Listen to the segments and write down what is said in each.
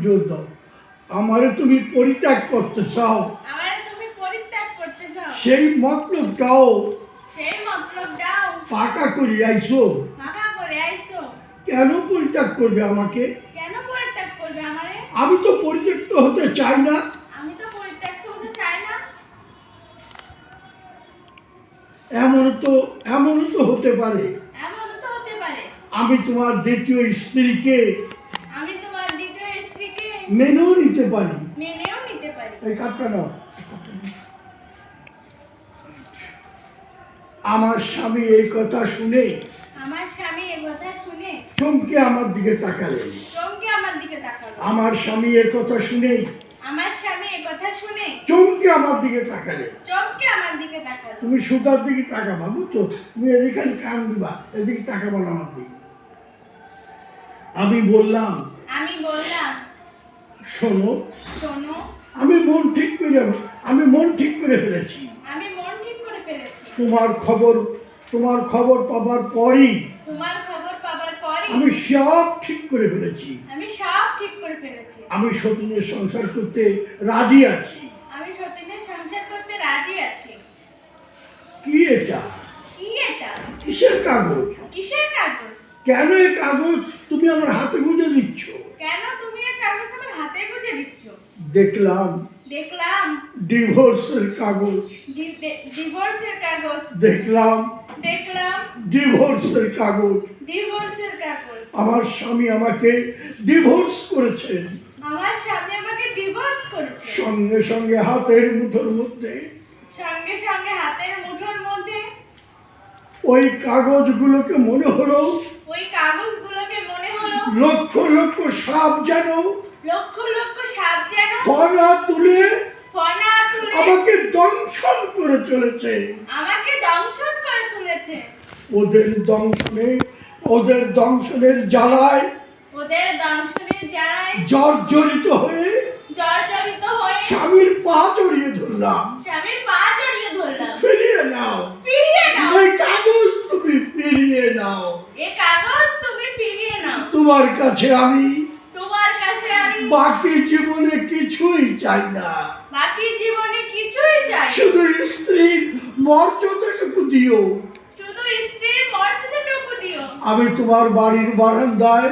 জোর দাও। আমারে তুমি পরিত্যাগ করতে চাও, সেই মতলবটাও পাকা করে আইছো। কেন পরিত্যাগ করবে আমাকে? আমি তো পরিত্যক্ত হতে চাই না। এমন তো হতে পারে আমি তোমার দ্বিতীয় স্ত্রীকে মেনেও নিতে পারি। এই কাপটা নাও। আমার স্বামী এই কথা শুনে চমকে আমার দিকে তাকালেন। আমার স্বামী এই কথা শুনে চমকে আমার দিকে তাকালেন। তুমি সুতার দিকে তাকাবা, বুঝছো? তুমি এদিকে খালি কান দিবা, এদিকে তাকাবো না আমার দিকে। আমি বললাম শোনো, আমি মন ঠিক করে ফেলেছি। তোমার খবর পাবার পরই আমি সব ঠিক করে ফেলেছি। আমি সতীনের সংসার করতে রাজি আছি। কি এটা? কিসের কাগজ? কেন এই কাগজ তুমি আমার হাতে গুঁজে দিচ্ছ? দেখলাম ডিভোর্সের কাগজ। দেখলাম ডিভোর্সের কাগজ। আমার স্বামী আমাকে ডিভোর্স করেছেন। সঙ্গে সঙ্গে হাতের মুঠোর মধ্যে ওই কাগজগুলোকে মনে হলো লক্ষ লক্ষ সাপ যেন ফনা তুলে আমাকে দংশন করে চলেছে। ওদের দংশনের জ্বালায় জর্জরিত হয়ে স্বামীর পা জড়িয়ে ধরলাম। ফিরিয়ে নাও এই কাগজ, তুমি ফিরিয়ে নাও। তোমার কাছে আমি বাকি জীবনে কিছুই চাই না। শুধু স্ত্রীর মর্যাদাটুকু দিও। আমি তোমার বাড়ির বারান্দায়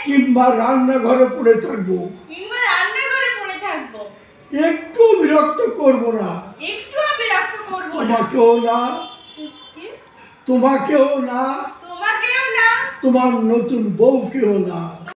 কিংবা রান্নাঘরে পড়ে থাকবো। একটু বিরক্ত করব না। তোমাকেও না, তোমার নতুন বউকেও না।